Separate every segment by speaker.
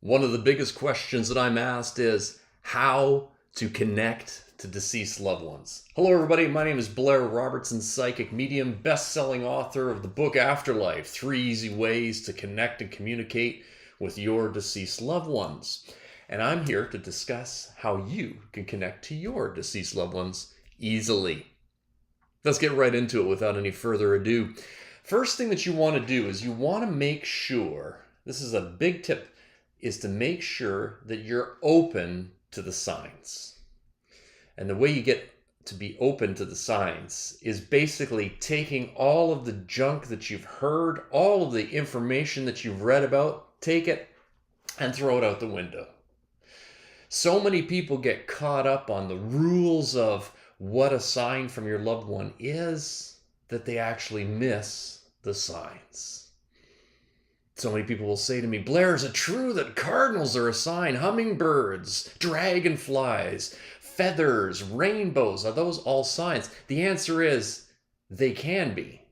Speaker 1: One of the biggest questions that I'm asked is how to connect to deceased loved ones. Hello, everybody. My name is Blair, Robertson, psychic medium, best-selling author of the book Afterlife: 3 Easy Ways to Connect and Communicate with Your Deceased Loved Ones. And I'm here to discuss how you can connect to your deceased loved ones easily. Let's get right into it without any further ado. First thing that you want to do is you want to make sure, this is a big tip, is to make sure that you're open to the signs. And the way you get to be open to the signs is basically taking all of the junk that you've heard, all of the information that you've read about, take it and throw it out the window. So many people get caught up on the rules of what a sign from your loved one is that they actually miss the signs. So many people will say to me, Blair, is it true that cardinals are a sign? Hummingbirds, dragonflies, feathers, rainbows, are those all signs? The answer is they can be.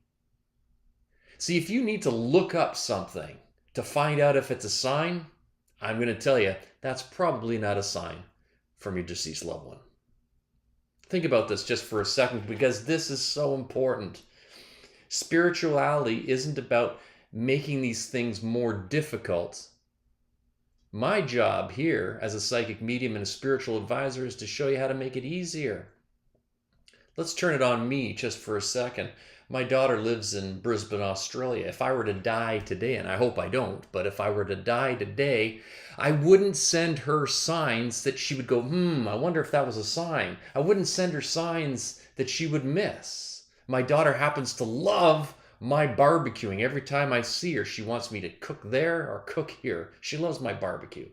Speaker 1: See, if you need to look up something to find out if it's a sign, I'm going to tell you that's probably not a sign from your deceased loved one. Think about this just for a second, because this is so important. Spirituality isn't about making these things more difficult. My job here as a psychic medium and a spiritual advisor is to show you how to make it easier. Let's turn it on me just for a second. My daughter lives in Brisbane, Australia. If I were to die today, and I hope I don't, but if I were to die today, I wouldn't send her signs that she would go, I wonder if that was a sign. I wouldn't send her signs that she would miss. My daughter happens to love my barbecuing. Every time I see her, she wants me to cook there or cook here. She loves my barbecue.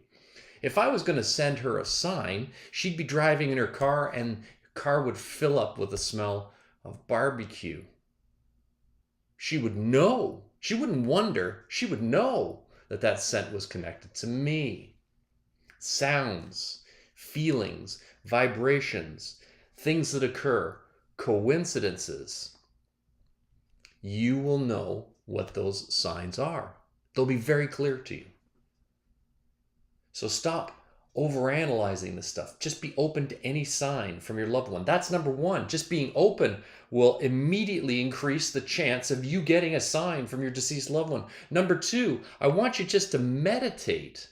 Speaker 1: If I was going to send her a sign, she'd be driving in her car and the car would fill up with the smell of barbecue. She would know. She wouldn't wonder. She would know that that scent was connected to me. Sounds, feelings, vibrations, things that occur, coincidences. You will know what those signs are. They'll be very clear to you. So stop overanalyzing this stuff. Just be open to any sign from your loved one. That's number one. Just being open will immediately increase the chance of you getting a sign from your deceased loved one. Number two, I want you just to meditate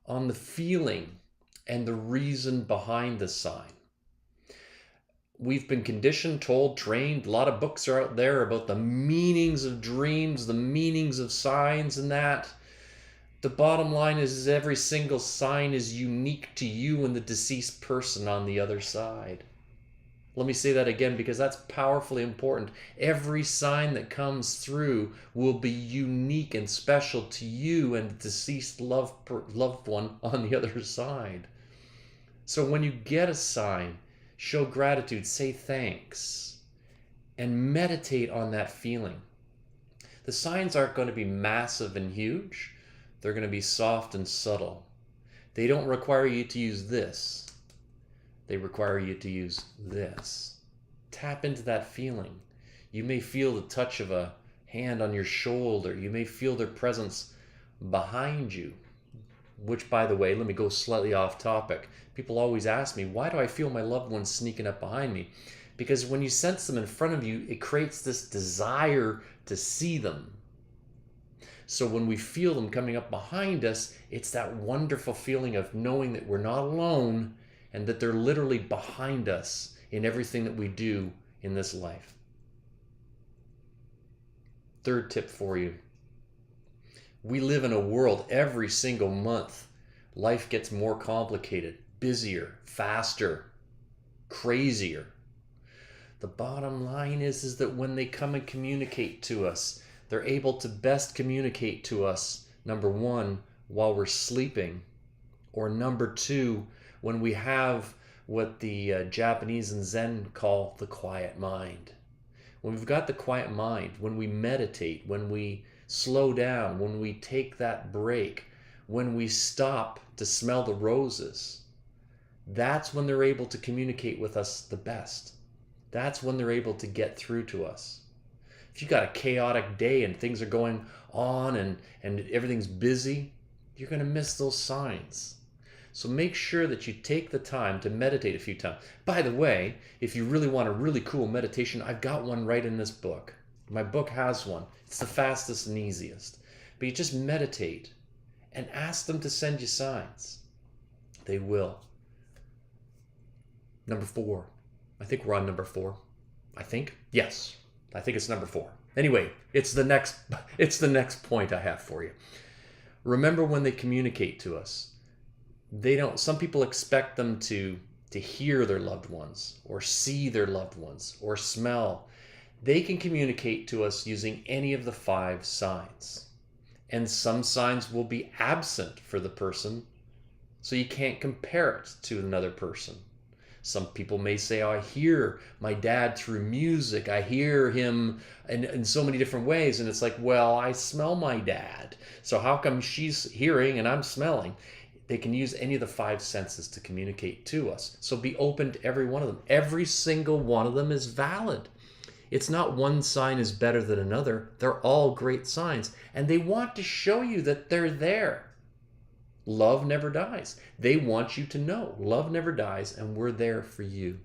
Speaker 1: on the feeling and the reason behind the sign. We've been conditioned, told, trained. A lot of books are out there about the meanings of dreams, the meanings of signs and that. The bottom line is every single sign is unique to you and the deceased person on the other side. Let me say that again because that's powerfully important. Every sign that comes through will be unique and special to you and the deceased loved one on the other side. So when you get a sign, show gratitude, say thanks, and meditate on that feeling. The signs aren't going to be massive and huge. They're going to be soft and subtle. They don't require you to use this. They require you to use this. Tap into that feeling. You may feel the touch of a hand on your shoulder. You may feel their presence behind you. Which, by the way, let me go slightly off topic. People always ask me, why do I feel my loved ones sneaking up behind me? Because when you sense them in front of you, it creates this desire to see them. So when we feel them coming up behind us, it's that wonderful feeling of knowing that we're not alone and that they're literally behind us in everything that we do in this life. Third tip for you. We live in a world every single month. Life gets more complicated, busier, faster, crazier. The bottom line is that when they come and communicate to us, they're able to best communicate to us, number one, while we're sleeping, or number two, when we have what the Japanese and Zen call the quiet mind. When we've got the quiet mind, when we meditate, when we slow down, when we take that break, when we stop to smell the roses, that's when they're able to communicate with us the best. That's when they're able to get through to us. If you've got a chaotic day and things are going on and everything's busy, you're going to miss those signs. So make sure that you take the time to meditate a few times. By the way, if you really want a really cool meditation, I've got one right in this book. My book has one. It's the fastest and easiest. But you just meditate and ask them to send you signs. They will. Number 4. I think we're on number 4. I think? Yes. I think it's number 4. Anyway, it's the next point I have for you. Remember, when they communicate to us, some people expect them to hear their loved ones or see their loved ones or smell. They can communicate to us using any of the 5 signs. And some signs will be absent for the person, so you can't compare it to another person. Some people may say, oh, I hear my dad through music. I hear him in so many different ways. And it's like, well, I smell my dad. So how come she's hearing and I'm smelling? They can use any of the 5 senses to communicate to us. So be open to every one of them. Every single one of them is valid. It's not one sign is better than another. They're all great signs. And they want to show you that they're there. Love never dies. They want you to know love never dies, and we're there for you.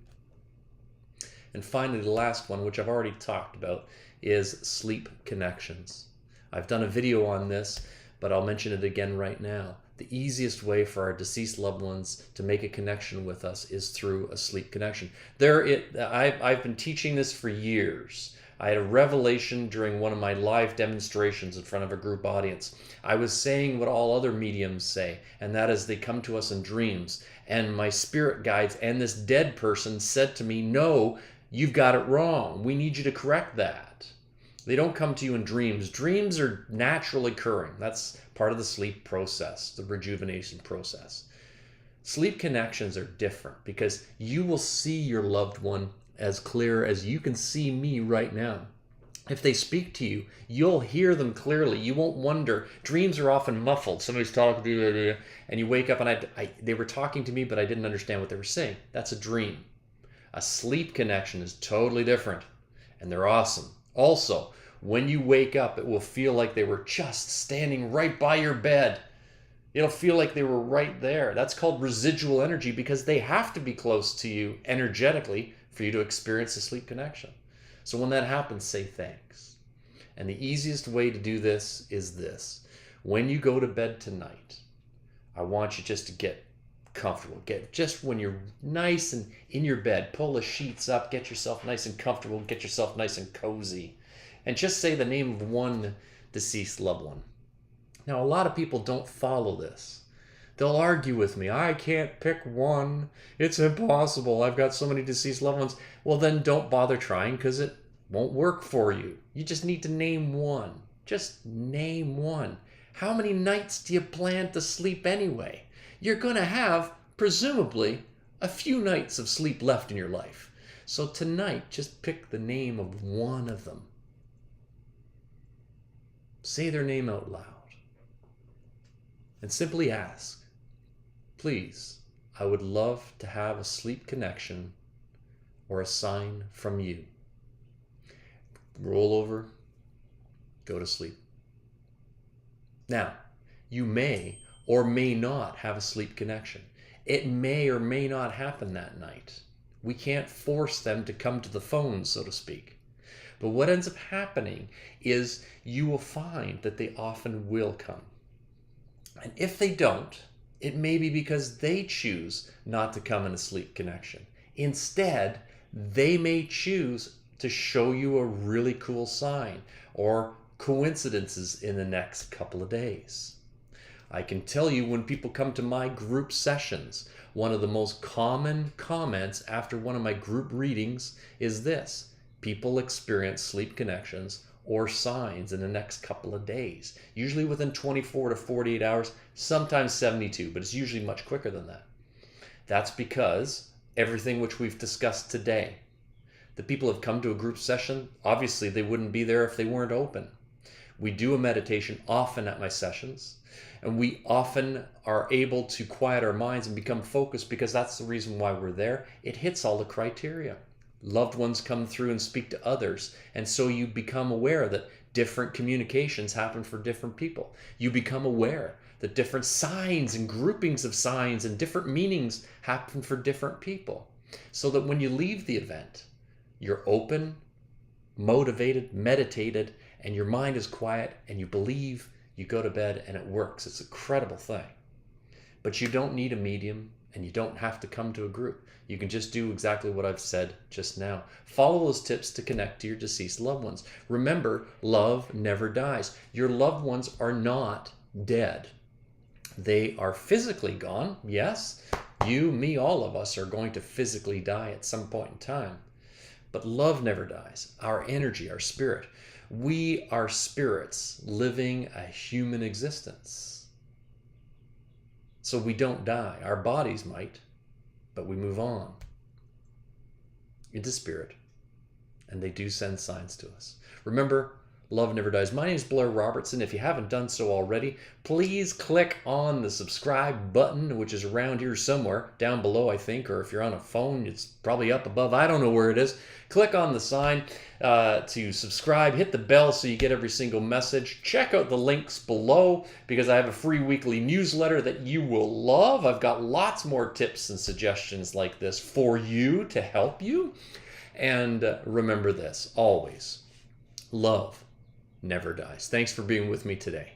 Speaker 1: And finally, the last one, which I've already talked about, is sleep connections. I've done a video on this, but I'll mention it again right now. The easiest way for our deceased loved ones to make a connection with us is through a sleep connection. I've been teaching this for years. I had a revelation during one of my live demonstrations in front of a group audience. I was saying what all other mediums say, and that is they come to us in dreams. And my spirit guides and this dead person said to me, no, you've got it wrong. We need you to correct that. They don't come to you in dreams. Dreams are naturally occurring. That's part of the sleep process, the rejuvenation process. Sleep connections are different because you will see your loved one as clear as you can see me right now. If they speak to you, you'll hear them clearly. You won't wonder. Dreams are often muffled. Somebody's talking to you and you wake up and they were talking to me, but I didn't understand what they were saying. That's a dream. A sleep connection is totally different, and they're awesome. Also, when you wake up, it will feel like they were just standing right by your bed. It'll feel like they were right there. That's called residual energy because they have to be close to you energetically for you to experience a sleep connection. So when that happens, say thanks. And the easiest way to do this is this. When you go to bed tonight, I want you just to get comfortable. Just when you're nice and in your bed, pull the sheets up, get yourself nice and comfortable, get yourself nice and cozy. And just say the name of one deceased loved one. Now, a lot of people don't follow this. They'll argue with me. I can't pick one. It's impossible. I've got so many deceased loved ones. Well, then don't bother trying because it won't work for you. You just need to name one. Just name one. How many nights do you plan to sleep anyway? You're going to have, presumably, a few nights of sleep left in your life. So tonight, just pick the name of one of them. Say their name out loud. And simply ask, please, I would love to have a sleep connection or a sign from you. Roll over, go to sleep. Now, you may or may not have a sleep connection. It may or may not happen that night. We can't force them to come to the phone, so to speak. But what ends up happening is you will find that they often will come. And if they don't, it may be because they choose not to come in a sleep connection. Instead, they may choose to show you a really cool sign or coincidences in the next couple of days. I can tell you when people come to my group sessions, one of the most common comments after one of my group readings is this. People experience sleep connections or signs in the next couple of days, usually within 24 to 48 hours, sometimes 72, but it's usually much quicker than that. That's because everything which we've discussed today, the people have come to a group session, obviously they wouldn't be there if they weren't open. We do a meditation often at my sessions, and we often are able to quiet our minds and become focused because that's the reason why we're there. It hits all the criteria. Loved ones come through and speak to others, and so you become aware that different communications happen for different people. You become aware that different signs and groupings of signs and different meanings happen for different people. So that when you leave the event, you're open, motivated, meditated, and your mind is quiet, and you believe, you go to bed, and it works. It's an incredible thing. But you don't need a medium, and you don't have to come to a group. You can just do exactly what I've said just now. Follow those tips to connect to your deceased loved ones. Remember, love never dies. Your loved ones are not dead. They are physically gone, yes. You, me, all of us are going to physically die at some point in time. But love never dies. Our energy, our spirit. We are spirits living a human existence. So we don't die. Our bodies might, but we move on into spirit. And they do send signs to us. Remember, love never dies. My name is Blair Robertson. If you haven't done so already, please click on the subscribe button, which is around here somewhere, down below, I think, or if you're on a phone, it's probably up above. I don't know where it is. Click on the sign to subscribe. Hit the bell so you get every single message. Check out the links below because I have a free weekly newsletter that you will love. I've got lots more tips and suggestions like this for you to help you. And remember this, always, love never dies. Thanks for being with me today.